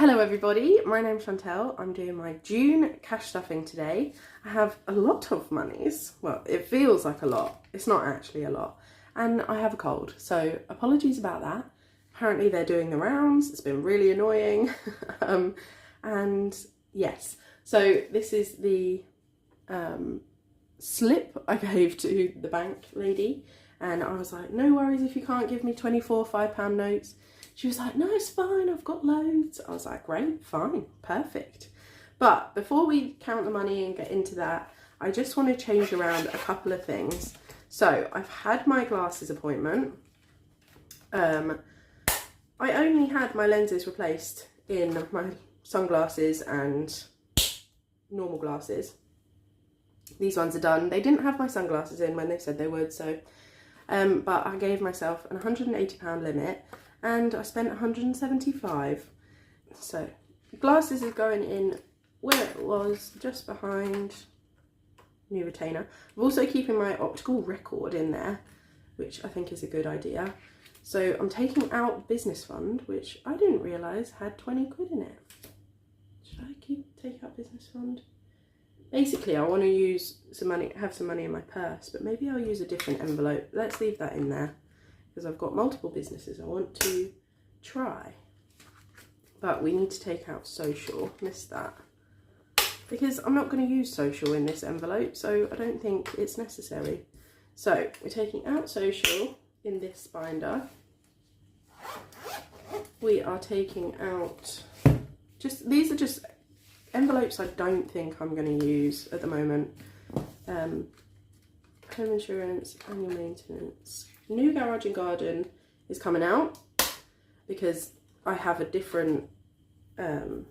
Hello everybody, my name's Chantelle. I'm doing my June cash stuffing today. I have a lot of monies. Well, it feels like a lot. It's not actually a lot. And I have a cold, so apologies about that. Apparently they're doing the rounds. It's been really annoying. And yes, so this is the slip I gave to the bank lady. And I was like, no worries if you can't give me 24 £5 notes. She was like, no, it's fine, I've got loads. I was like, great, fine, perfect. But before we count the money and get into that, I just want to change around a couple of things. So I've had my glasses appointment. I only had my lenses replaced in my sunglasses and normal glasses. These ones are done. They didn't have my sunglasses in when they said they would, so but I gave myself an £180 limit and I spent 175. So glasses is going in where it was, just behind new retainer. I'm also keeping my optical record in there, which I think is a good idea. So I'm taking out business fund, which I didn't realise had 20 quid in it. Should I take out business fund? Basically, I want to use some money, have some money in my purse, but maybe I'll use a different envelope. Let's leave that in there because I've got multiple businesses I want to try. But we need to take out social. Missed that. Because I'm not going to use social in this envelope, so I don't think it's necessary. So we're taking out social in this binder. We are taking out these are just envelopes I don't think I'm going to use at the moment. Home insurance, annual maintenance. New garage and garden is coming out because I have a different bank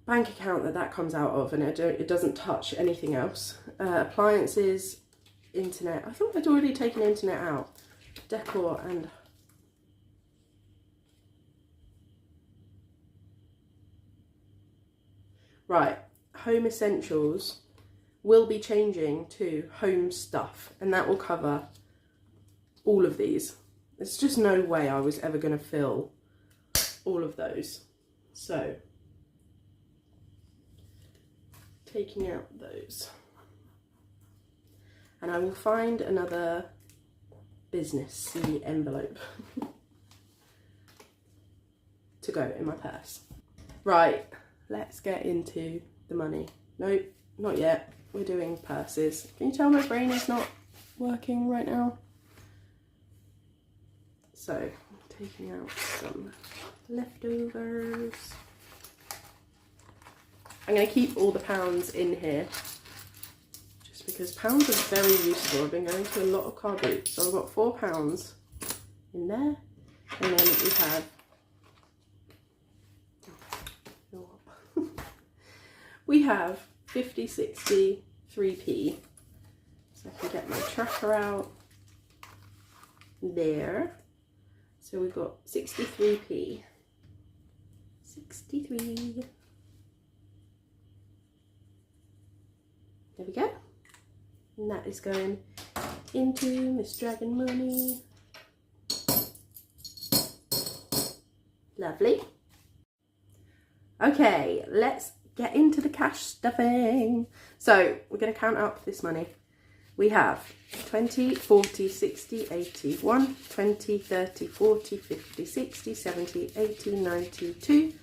account that comes out of, and it doesn't touch anything else. Appliances, internet. I thought I'd already taken internet out. Decor and right, home essentials will be changing to home stuff, and that will cover all of these. There's just no way I was ever going to fill all of those. So, taking out those. And I will find another businessy envelope to go in my purse. Right. Let's get into the money. Nope, not yet. We're doing purses. Can you tell my brain is not working right now? So, taking out some leftovers. I'm going to keep all the pounds in here, just because pounds are very useful. I've been going to a lot of car boots. So I've got £4 in there. And then we have we have 50, 60, 3p. So I can get my tracker out there. So we've got 63p. 63. There we go. And that is going into Miss Dragon Money. Lovely. Okay, let's get into the cash stuffing. So we're going to count up this money. We have 20, 40, 60, 80, 1, 20, 30, 40, 50, 60, 70, 80, 92,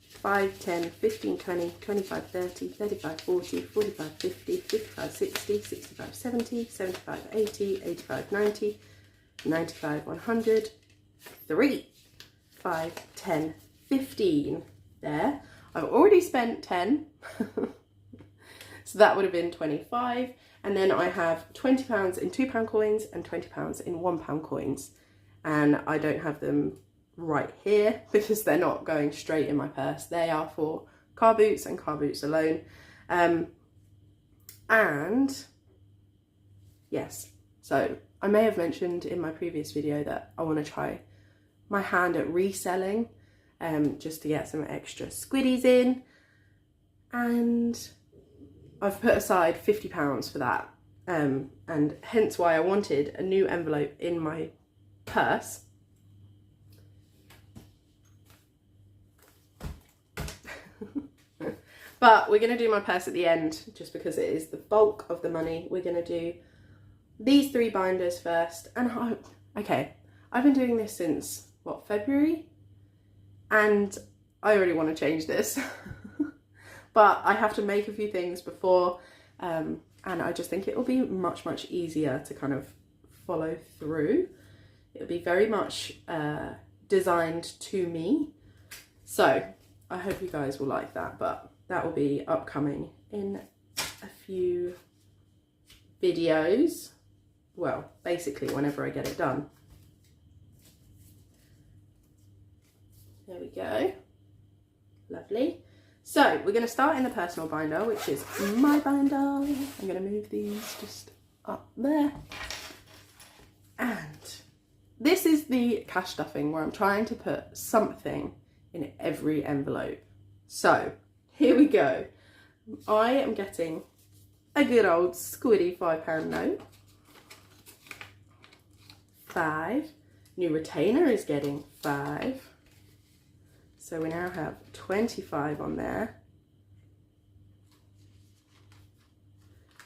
5, 10, 15, 20, 25, 30, 35, 40, 45, 50, 55, 60, 65, 70, 75, 80, 85, 90, 95, 100, 3, 5, 10, 15. There. I've already spent 10, so that would have been 25, and then I have £20 in £2 coins and £20 in £1 coins, and I don't have them right here because they're not going straight in my purse. They are for car boots and car boots alone. And yes, so I may have mentioned in my previous video that I want to try my hand at reselling, just to get some extra squiddies in, and I've put aside £50 for that, and hence why I wanted a new envelope in my purse But we're going to do my purse at the end, just because it is the bulk of the money. We're going to do these 3 binders first. And okay, I've been doing this since, what, February? And I already want to change this. But I have to make a few things before, and I just think it will be much, much easier to kind of follow through. It'll be very much designed to me. So I hope you guys will like that, but that will be upcoming in a few videos. Well, basically whenever I get it done. There we go. Lovely. So we're going to start in the personal binder, which is my binder. I'm going to move these just up there. And this is the cash stuffing, where I'm trying to put something in every envelope. So here we go. I am getting a good old squiddy £5 note. 5. New retainer is getting 5. So we now have 25 on there,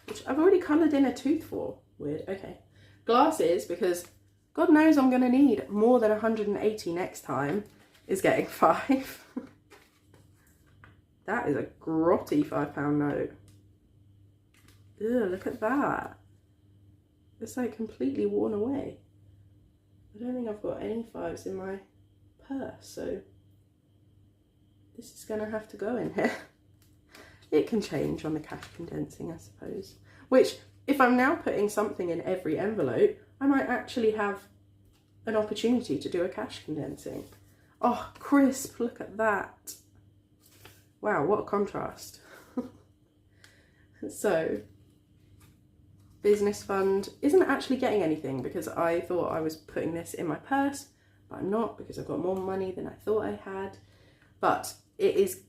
which I've already coloured in a tooth for. Weird. Okay. Glasses, because God knows I'm going to need more than 180 next time, is getting 5. That is a grotty £5 note. Ugh, look at that. It's like completely worn away. I don't think I've got any 5s in my purse, so this is going to have to go in here. It can change on the cash condensing, I suppose. Which, if I'm now putting something in every envelope, I might actually have an opportunity to do a cash condensing. Oh, crisp, look at that. Wow, what a contrast. So, business fund isn't actually getting anything, because I thought I was putting this in my purse, but I'm not, because I've got more money than I thought I had. But it is,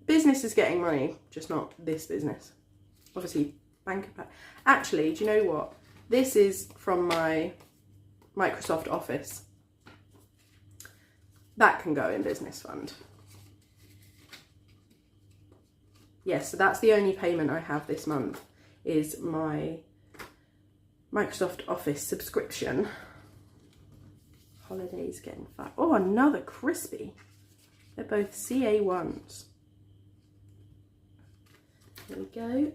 business is getting money, just not this business. Obviously, bank. Actually, do you know what? This is from my Microsoft Office. That can go in business fund. Yes, so that's the only payment I have this month, is my Microsoft Office subscription. Holidays getting 5. Oh, another crispy. They're both CA1s. There we go.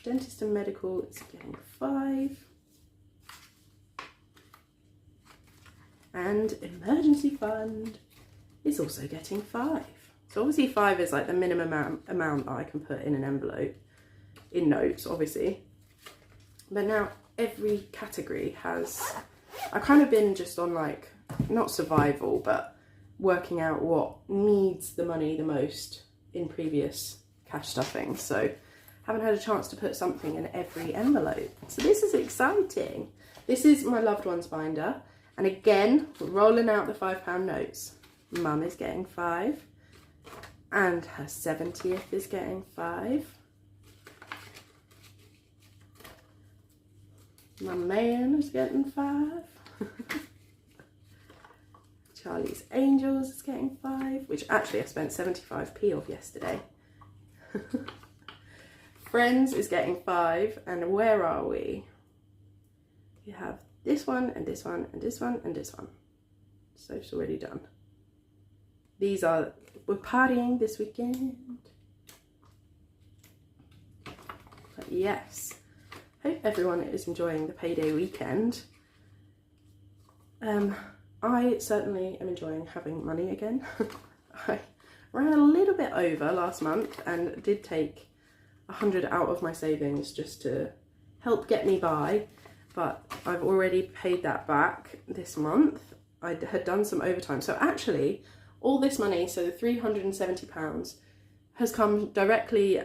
Dentist and medical is getting 5. And emergency fund is also getting 5. So obviously 5 is like the minimum amount that I can put in an envelope, in notes obviously. But now every category has, I've kind of been just on like, not survival, but working out what needs the money the most in previous cash stuffing. So haven't had a chance to put something in every envelope. So this is exciting. This is my loved ones binder. And again, we're rolling out the £5 notes. Mum is getting 5. And her 70th is getting 5. My man is getting 5. Charlie's Angels is getting 5, which actually I spent 75p of yesterday. Friends is getting 5, and where are we? We have this one, and this one, and this one, and this one. So it's already done. These are, we're partying this weekend. But yes, hope everyone is enjoying the payday weekend. I certainly am enjoying having money again. I ran a little bit over last month and did take 100 out of my savings just to help get me by, but I've already paid that back this month. I had done some overtime, so actually all this money, so the £370, has come directly,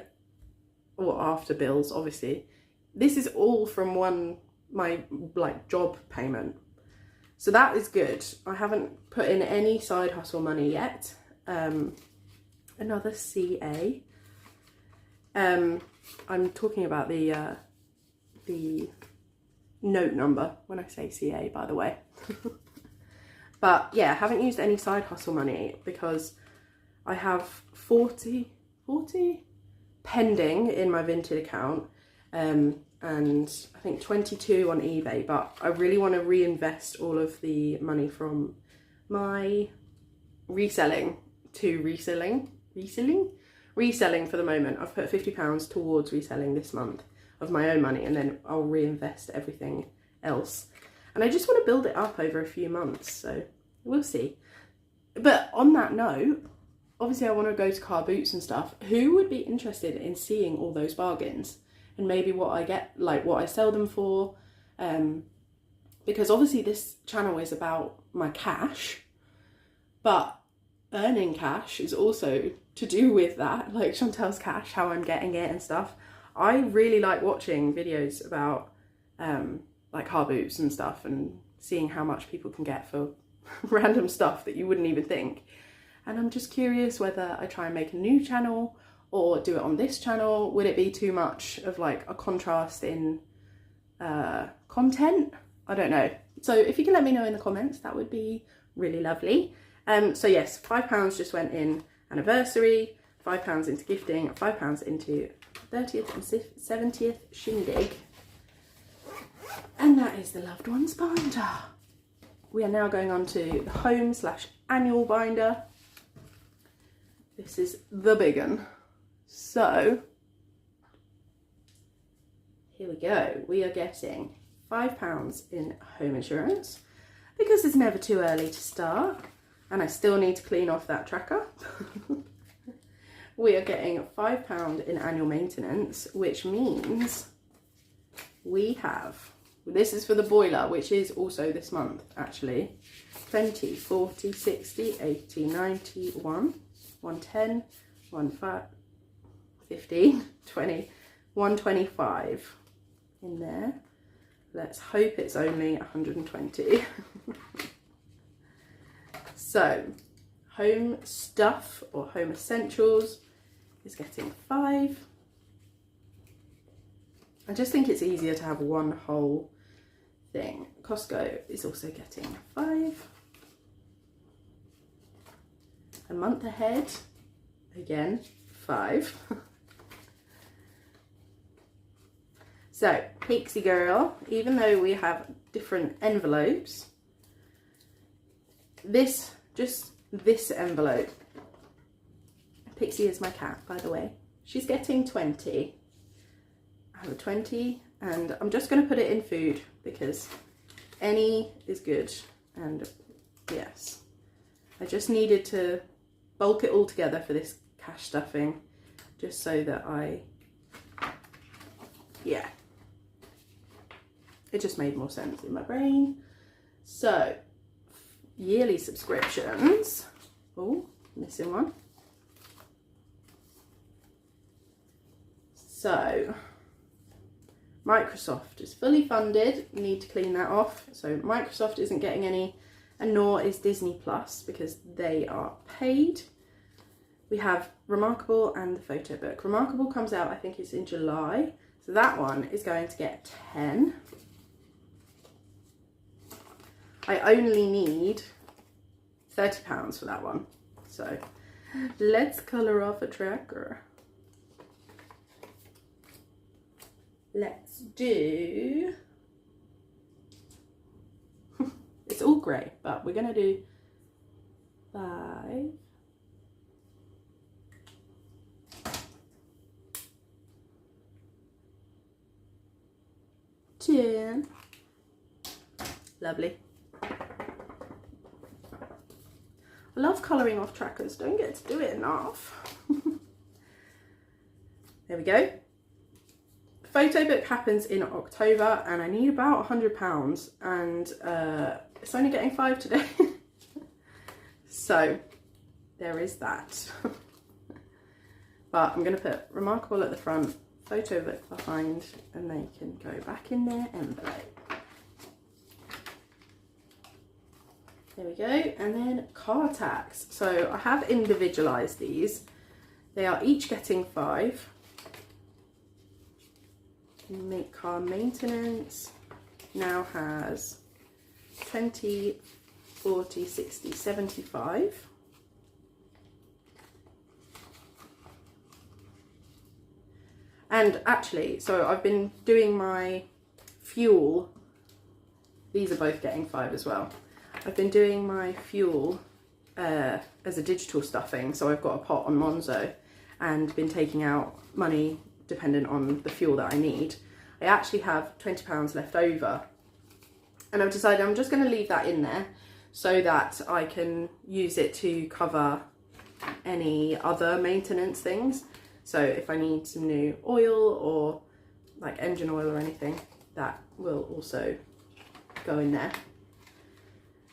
or after bills obviously. This is all from my like job payment. So that is good. I haven't put in any side hustle money yet. Another CA. I'm talking about the note number when I say CA, by the way. But yeah, I haven't used any side hustle money because I have 40 pending in my Vinted account, and I think 22 on eBay, but I really want to reinvest all of the money from my reselling to reselling for the moment. I've put £50 towards reselling this month of my own money, and then I'll reinvest everything else. And I just want to build it up over a few months, so we'll see. But on that note, obviously I want to go to car boots and stuff. Who would be interested in seeing all those bargains and maybe what I get, like what I sell them for? Because obviously this channel is about my cash, but earning cash is also to do with that, like Chantal's cash, how I'm getting it and stuff. I really like watching videos about like car boots and stuff and seeing how much people can get for random stuff that you wouldn't even think. And I'm just curious whether I try and make a new channel or do it on this channel. Would it be too much of like a contrast in content? I don't know. So if you can let me know in the comments, that would be really lovely. So yes, £5 just went in anniversary, £5 into gifting, £5 into 30th and 70th shindig. And that is the loved ones binder. We are now going on to the home/annual binder. This is the big one. So here we go. We are getting £5 in home insurance because it's never too early to start, and I still need to clean off that tracker. We are getting £5 in annual maintenance, which means we have, this is for the boiler, which is also this month actually, 20, 40, 60, 80, 90, 110, 15, 20, 125 in there. Let's hope it's only 120. So home stuff or home essentials is getting 5. I just think it's easier to have one whole thing. Costco is also getting 5. A month ahead, again, 5. So, Pixie Girl, even though we have different envelopes, this envelope, Pixie is my cat, by the way, she's getting 20. I have a 20, and I'm just going to put it in food because any is good. And yes, I just needed to bulk it all together for this cash stuffing, just so that yeah, it just made more sense in my brain. So yearly subscriptions, oh, missing one. So Microsoft is fully funded, need to clean that off. So Microsoft isn't getting any, and nor is Disney Plus because they are paid. We have Remarkable and the photo book. Remarkable comes out, I think it's in July. So that one is going to get 10. I only need £30 for that one. So let's colour off a tracker. Let's do, it's all grey, but we're going to do 5. Lovely. I love colouring off trackers, don't get to do it enough. There we go. Photo book happens in October and I need about £100 and it's only getting 5 today. So there is that. But I'm going to put Remarkable at the front, photo book behind, and they can go back in their envelope. There we go. And then car tax. So I have individualised these. They are each getting 5. Make car maintenance now has 20, 40, 60, 75. And actually, so I've been doing my fuel. These are both getting 5 as well. I've been doing my fuel as a digital stuffing. So I've got a pot on Monzo and been taking out money dependent on the fuel that I need. I actually have £20 left over. And I've decided I'm just going to leave that in there so that I can use it to cover any other maintenance things. So if I need some new oil or like engine oil or anything, that will also go in there.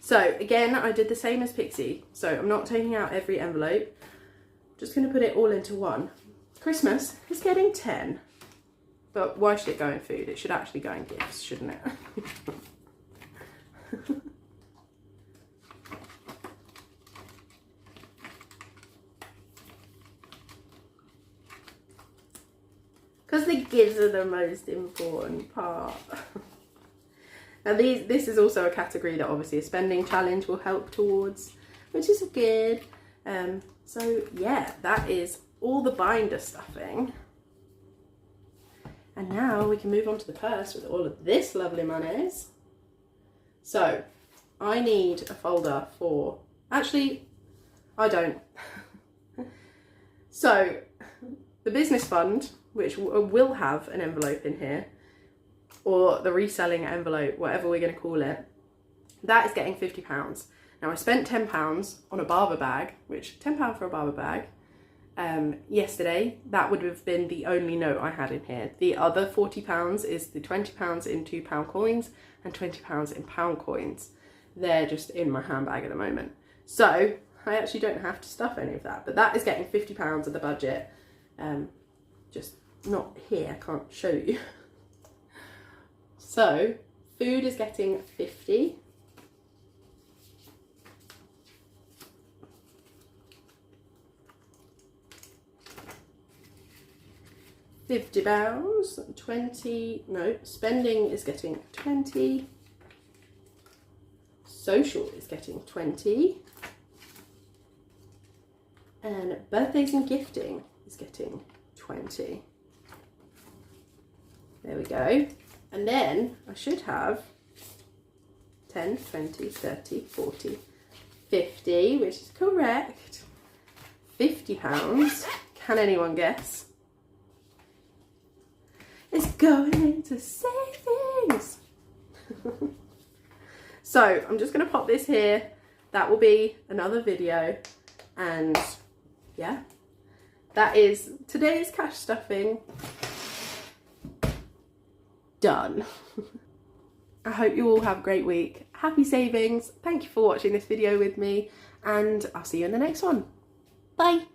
So again, I did the same as Pixie. So I'm not taking out every envelope. I'm just going to put it all into one. Christmas is getting 10. But why should it go in food? It should actually go in gifts, shouldn't it? Because the gifts are the most important part. Now this is also a category that obviously a spending challenge will help towards, which is good. So yeah, that is all the binder stuffing. And now we can move on to the purse with all of this lovely monies. So I need a folder for, actually I don't. So the business fund, which will have an envelope in here, or the reselling envelope, whatever we're going to call it, that is getting £50. Now I spent £10 on a Barbour bag, which £10 for a Barbour bag, yesterday. That would have been the only note I had in here. The other £40 is the £20 in £2 coins and £20 in pound coins. They're just in my handbag at the moment. So I actually don't have to stuff any of that, but that is getting £50 of the budget. Just not here, I can't show you. So food is getting 50. £50, 20, no, spending is getting 20. Social is getting 20. And birthdays and gifting is getting 20. There we go. And then I should have 10, 20, 30, 40, 50, which is correct. £50. Can anyone guess? It's going into savings. So I'm just going to pop this here. That will be another video. And yeah, that is today's cash stuffing done. I hope you all have a great week. Happy savings. Thank you for watching this video with me, and I'll see you in the next one. Bye.